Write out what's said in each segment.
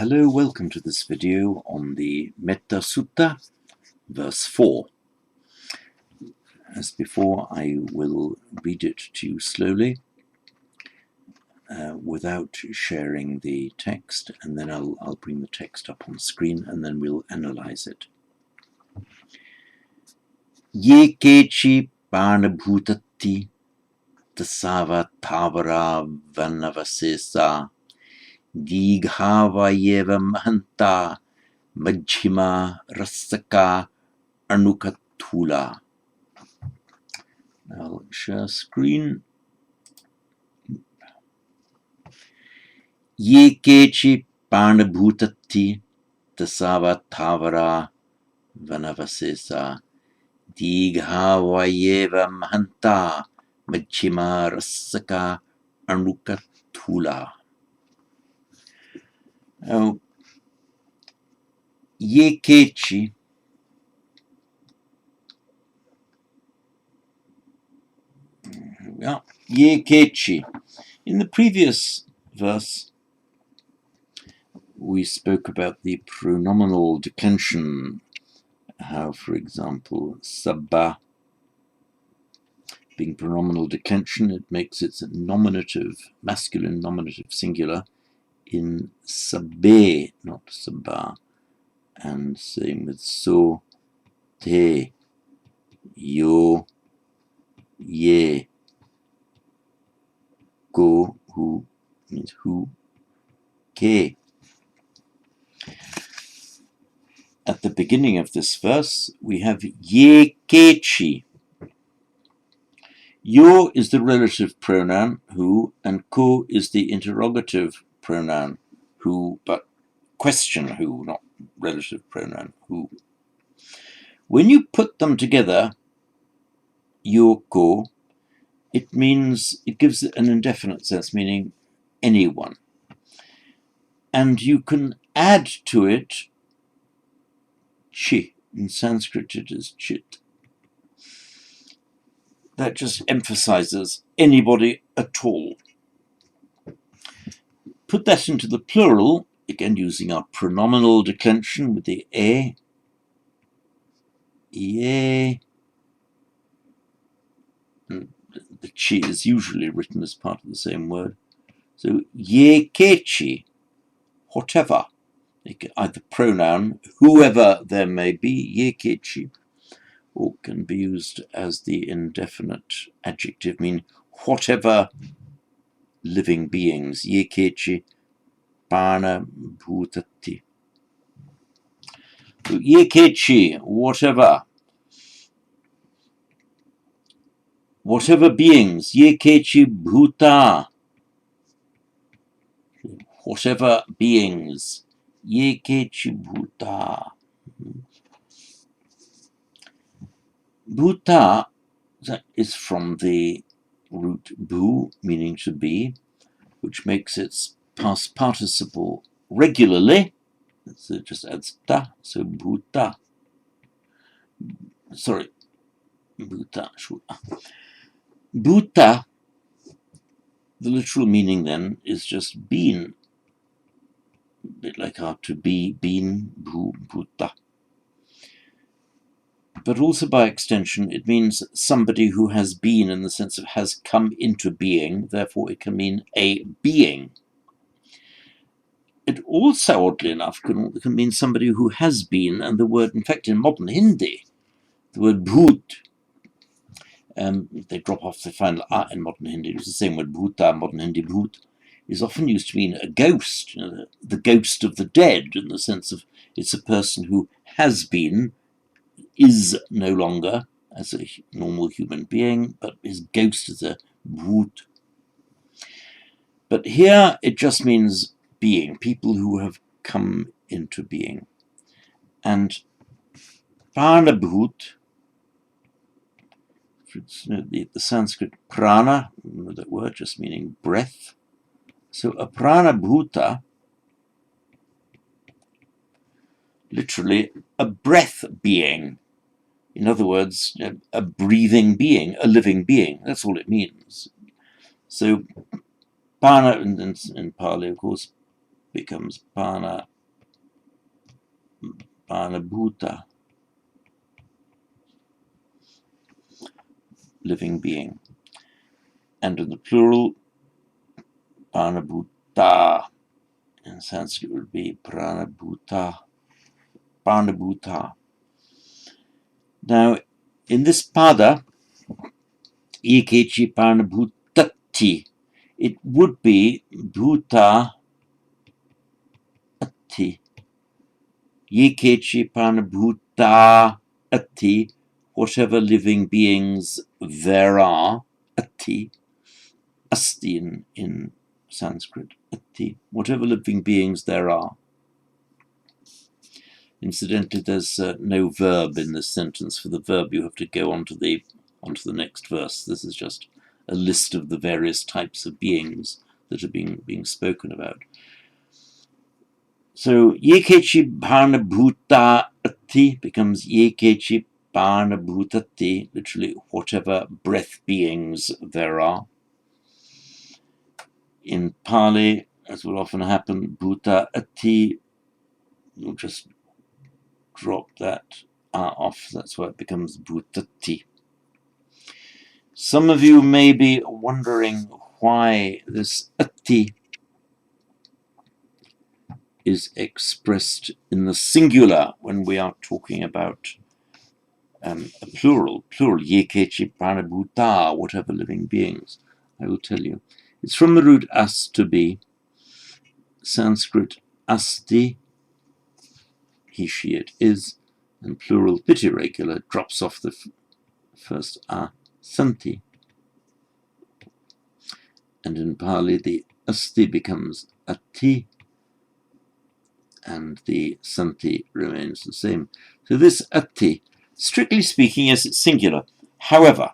Hello, welcome to this video on the Metta Sutta, verse 4. As before, I will read it to you slowly without sharing the text, and then I'll bring the text up on screen and then we'll analyze it. Ye keci parnabhutati tasava tavara vanavasesa Dighavayeva mahanta majjhima rasaka anukatula. I'll share screen. Ye keci parnabhutati tasava tavara vanavasesa Dighavayeva mahanta majjhima rasaka anukatula. Now, ye keci ye keci. In the previous verse, we spoke about the pronominal declension, how, for example, sabba being pronominal declension, it makes its nominative, masculine nominative singular in sabbe, not sabba. And same with so, te, yo, ye, go, who means who, ke. At the beginning of this verse, we have ye keci. Yo is the relative pronoun, who, and ko is the interrogative pronoun, who, but question who, not relative pronoun, who. When you put them together, yo, ko, it means, it gives it an indefinite sense, meaning anyone. And you can add to it chi. In Sanskrit it is chit. That just emphasizes anybody at all. Put that into the plural, again using our pronominal declension with the e, ye. The chi is usually written as part of the same word. So ye keci, whatever, either pronoun, whoever there may be, ye keci, or can be used as the indefinite adjective, mean whatever living beings, ye keci parnabhutati. So, ye keci, whatever beings, ye keci bhuta, whatever beings, ye keci bhuta. Bhuta is from the root bhu, meaning to be, which makes its past participle regularly. So it just adds ta, so bhuta. Sorry, bhuta. Bhuta, the literal meaning then is just been, a bit like how to be, been, bhu, bhuta. But also by extension, it means somebody who has been in the sense of has come into being, therefore it can mean a being. It also, oddly enough, can mean somebody who has been, and the word, in fact, in modern Hindi, the word bhut, they drop off the final a in modern Hindi, it's the same word bhuta, modern Hindi bhut, is often used to mean a ghost, the ghost of the dead, in the sense of it's a person who has been, is no longer as a normal human being, but his ghost is a bhut. But here it just means being, people who have come into being. And parnabhut, the Sanskrit prana, remember that word, just meaning breath. So a pranabhuta, literally a breath being. In other words, a breathing being, a living being. That's all it means. So Pana in Pali, of course, becomes Pana pranabhuta, living being. And in the plural, pranabhuta, in Sanskrit would be pranabhuta. Now, in this pada, yekechi pranabhutati, it would be bhuta ati. Yekechi pranabhuta ati, whatever living beings there are, ati, asti in Sanskrit, ati, whatever living beings there are. Incidentally, there's no verb in this sentence. For the verb, you have to go on to the next verse. This is just a list of the various types of beings that are being spoken about. So, yekechi bharnabhutati becomes yekechi bharnabhutati, literally whatever breath beings there are. In Pali, as will often happen, bhuta ati, you'll just drop that off. That's why it becomes bhutati. Some of you may be wondering why this ati is expressed in the singular when we are talking about a plural, yekechi pranabhuta, whatever living beings. I will tell you. It's from the root as, to be, Sanskrit asti, he, she, it is, and plural bit irregular, drops off the first a, santi. And in Pali, the asti becomes ati, and the santi remains the same. So this ati, strictly speaking, yes, it's singular. However,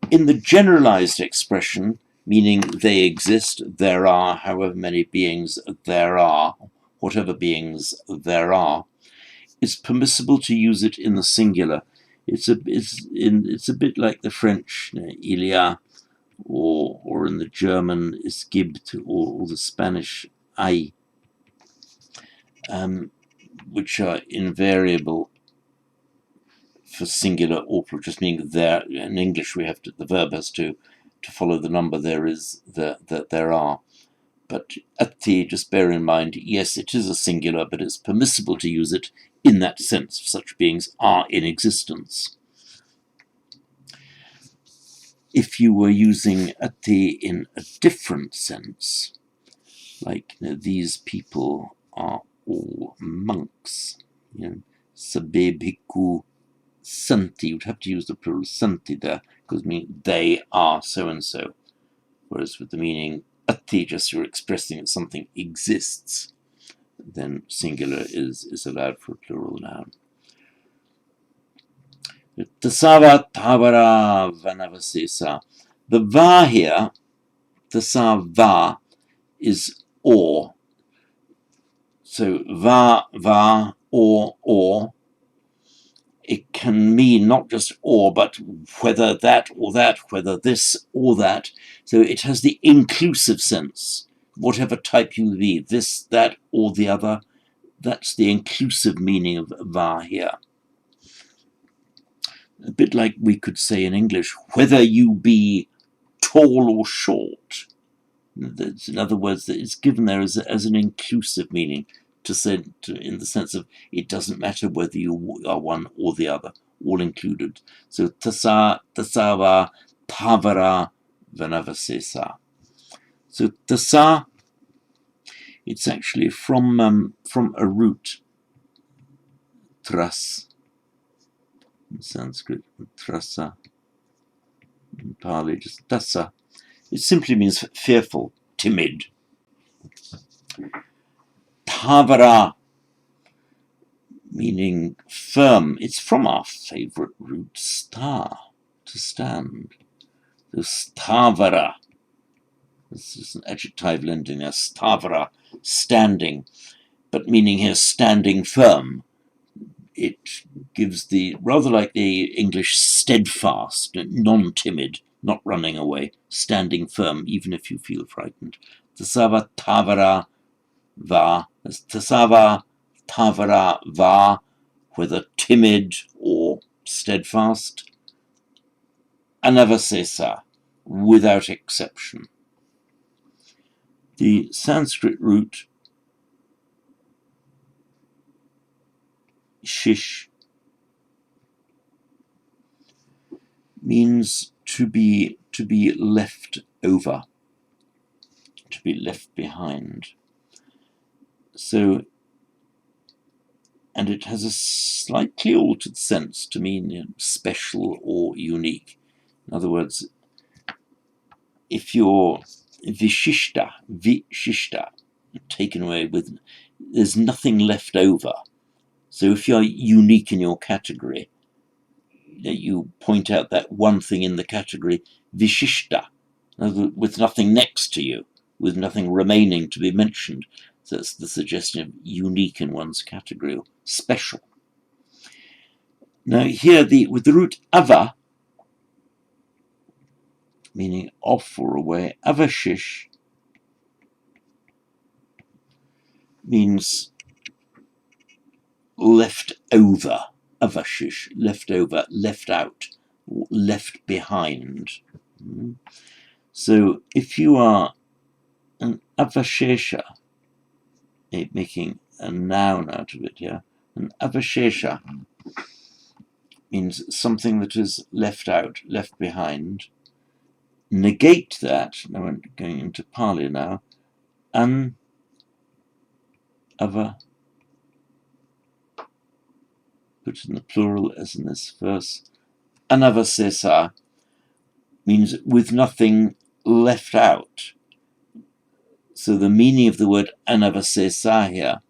in the generalized expression, meaning they exist, there are, however many beings there are, whatever beings there are, it's permissible to use it in the singular. It's a bit like the French, il y a, or in the German, es gibt, or the Spanish, hay, which are invariable for singular or plural, just meaning there. In English, we have to, the verb has to follow the number there is, that there are. But ati, just bear in mind, yes, it is a singular, but it's permissible to use it in that sense. Such beings are in existence. If you were using ati in a different sense, like, these people are all monks, sabbe bhikkhu santi, you'd have to use the plural santi there, because mean they are so and so. Whereas with the meaning ati, just you're expressing that something exists, then singular is allowed for a plural noun. Tasava tavara vanavasesa. The va here, tasava, is or. So va, or. It can mean not just or, but whether that or that, whether this or that. So it has the inclusive sense. Whatever type you be, this, that, or the other, that's the inclusive meaning of va here. A bit like we could say in English, whether you be tall or short. In other words, it's given there as an inclusive meaning, to say, in the sense of it doesn't matter whether you are one or the other, all included. So tasava tavara vanavasesa. So tasa, it's actually from a root, tras, in Sanskrit, trasa, in Pali, just tasa. It simply means fearful, timid. Tavara, meaning firm. It's from our favorite root, star, to stand. So stavara, this is an adjective ending there, stavara, standing, but meaning here standing firm. It gives the, rather like the English steadfast, non-timid, not running away, standing firm, even if you feel frightened. Tasava tavara va, tasava Pavara va, whether timid or steadfast. Anavasesa, without exception. The Sanskrit root shish means to be left over, to be left behind. So, and it has a slightly altered sense to mean special or unique. In other words, if you're vishishta, taken away with, there's nothing left over. So if you're unique in your category, you point out that one thing in the category, vishishta, with nothing next to you, with nothing remaining to be mentioned. So that's the suggestion of unique in one's category, or special. Now here, with the root ava, meaning off or away, avashish means left over, avashish, left over, left out, left behind. So if you are an avashesha, making a noun out of it here, an avashesha means something that is left out, left behind. Negate that, now I'm going into Pali now, an ava, put in the plural as in this verse, anavasesa means with nothing left out. So the meaning of the word anavasesa here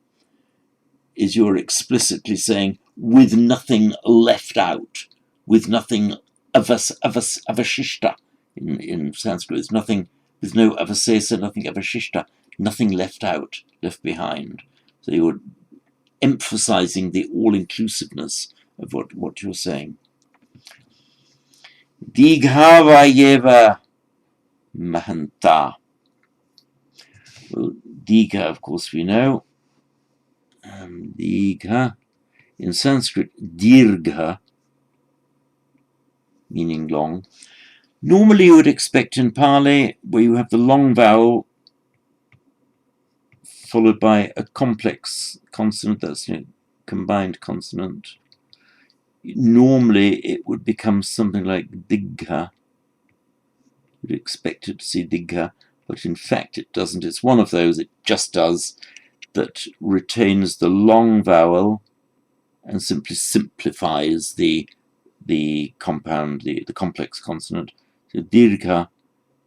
is you're explicitly saying with nothing left out, with nothing avashishta in Sanskrit. There's nothing, there's no avasesa, nothing avashishta, nothing left out, left behind. So you're emphasizing the all-inclusiveness of what you're saying. Dighavayeva mahanta. Well, Digha, of course, we know. Digha. In Sanskrit, dirgha, meaning long. Normally you would expect in Pali, where you have the long vowel followed by a complex consonant, that's combined consonant. Normally it would become something like digha. You'd expect it to see digha, but in fact it doesn't. It's one of those, it just does, that retains the long vowel and simply simplifies the compound, the complex consonant. So dirgha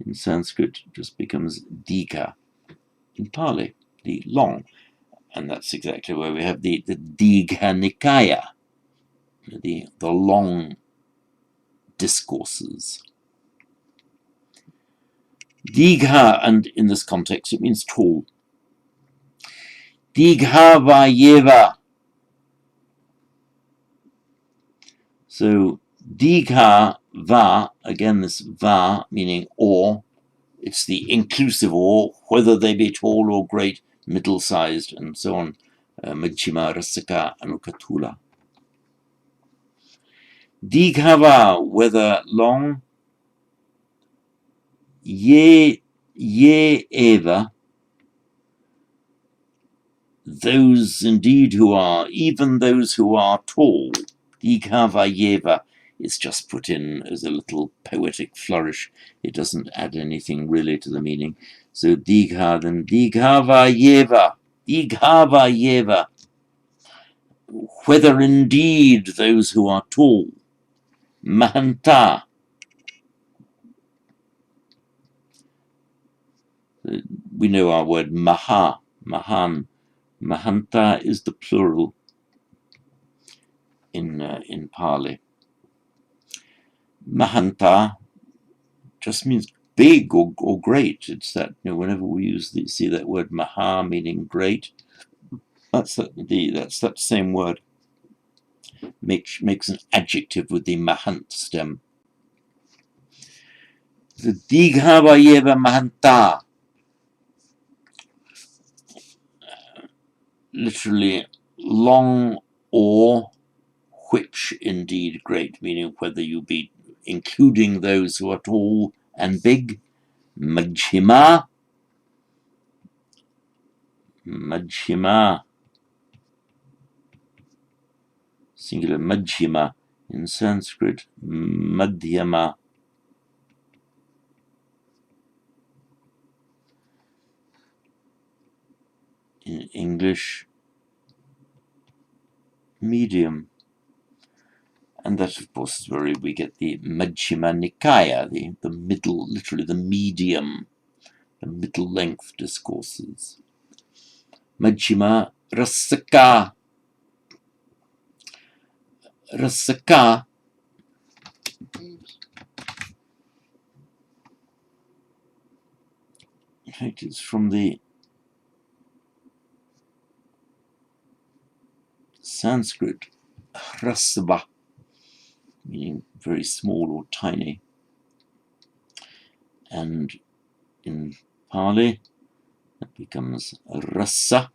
in Sanskrit just becomes dika in Pali, the long. And that's exactly where we have the Digha Nikaya, the long discourses. Digha, and in this context it means tall. Dighavayeva. So Digha va, again this va meaning or, it's the inclusive or, whether they be tall or great, middle-sized, and so on. Majjhima, Rasika, Anukatula. Dighava, whether long. Ye eva, those indeed who are, even those who are tall. Dighava yeva is just put in as a little poetic flourish. It doesn't add anything really to the meaning. So digha, then dighava yeva, whether indeed those who are tall. Mahanta, we know our word maha, mahan. Mahanta is the plural in Pali. Mahanta just means big or great. It's that, whenever we see that word maha meaning great, that's that same word. Makes an adjective with the mahant stem. The dighavayeva mahanta, literally long or which indeed great, meaning whether you be including those who are tall and big. Majjhima, majjhima, singular majjhima. In Sanskrit, madhyama. In English, medium. And that, of course, is where we get the Majjhima Nikaya, the middle, literally the medium, the middle length discourses. Majjhima Rasaka. Rasaka in fact, it's from the Sanskrit hrasva, meaning very small or tiny. And in Pali, that becomes rasa.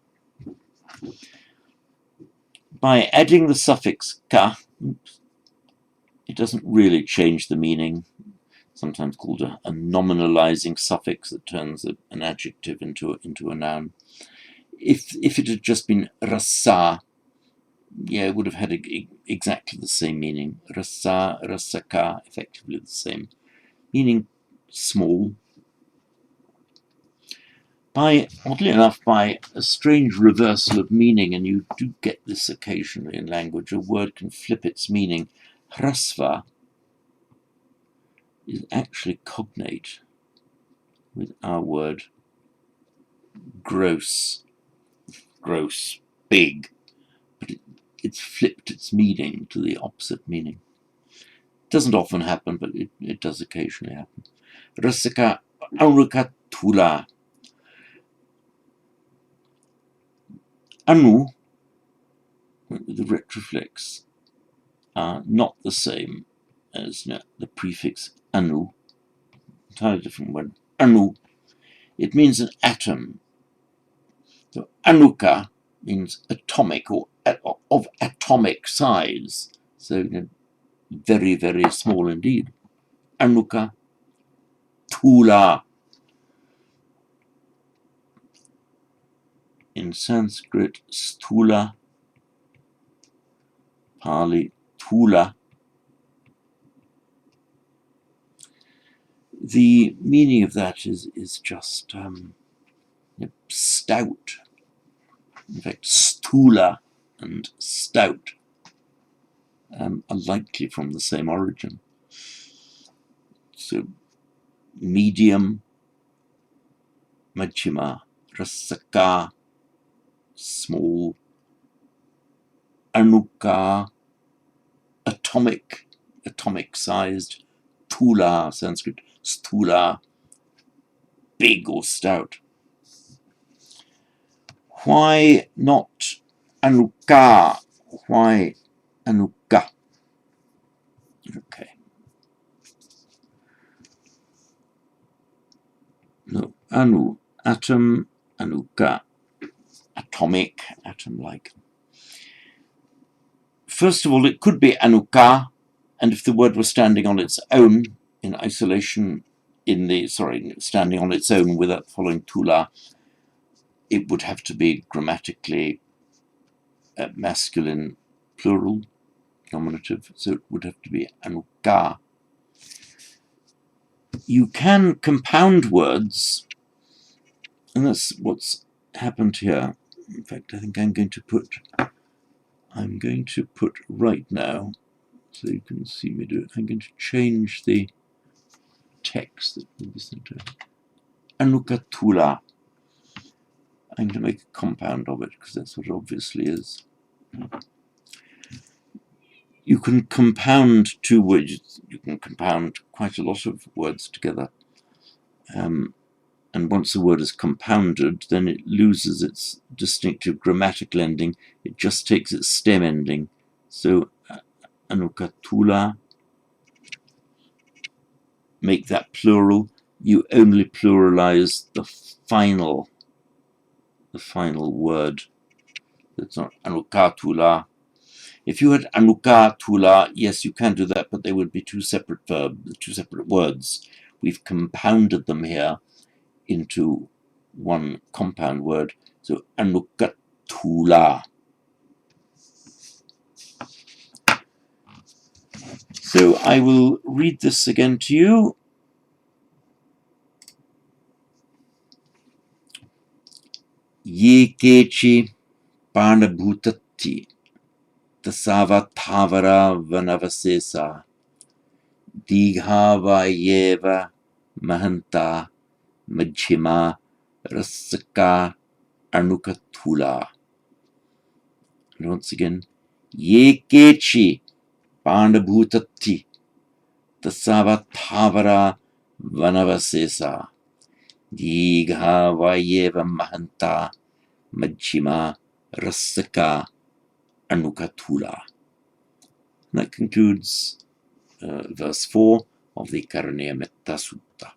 By adding the suffix ka, it doesn't really change the meaning. Sometimes called a nominalizing suffix that turns an adjective into a noun. If it had just been rasa, yeah, it would have had exactly the same meaning. Rasa, rasaka, effectively the same, meaning small. Oddly enough, by a strange reversal of meaning, and you do get this occasionally in language, a word can flip its meaning. Hrasva is actually cognate with our word gross, big, but it's flipped its meaning to the opposite meaning. It doesn't often happen, but it does occasionally happen. Rasaka arukatula. Anu, the retroflex, are not the same as the prefix anu. Entirely different word. Anu. It means an atom. So anuka means atomic or of atomic size. So very, very small indeed. Anuka tula. In Sanskrit, stula, Pali, tula. The meaning of that is just stout. In fact, stula and stout are likely from the same origin. So, medium, majjhima, rasaka, small, anuka, atomic-sized, tula, Sanskrit, stula, big or stout. Why not anuka? Why anuka? Okay. No, anu, atom, anuka, atomic, atom-like. First of all, it could be anuka, and if the word were standing on its own in isolation, standing on its own without following tula, it would have to be grammatically masculine plural, nominative, so it would have to be anuka. You can compound words, and that's what's happened here. In fact, I think I'm going to put right now, so you can see me do it. I'm going to change the text that will be sent to anukatula. I'm going to make a compound of it because that's what it obviously is. You can compound two words. You can compound quite a lot of words together. And once a word is compounded, then it loses its distinctive grammatical ending. It just takes its stem ending. So anukatula, make that plural. You only pluralize the final word, It's not anukatula. If you had anukatula, yes, you can do that, but they would be two separate verbs, two separate words. We've compounded them here into one compound word. So anukatula. So I will read this again to you. Ye keci panabhutati tasava thavara vanavasesa dighavayeva mahanta majjhima rasaka anukatula. And once again, ye keci panabhutati tasava thavara vanavasesa dighavayeva mahanta majjhima rasaka anukatula. And that concludes verse 4 of the Karaniya Metta Sutta.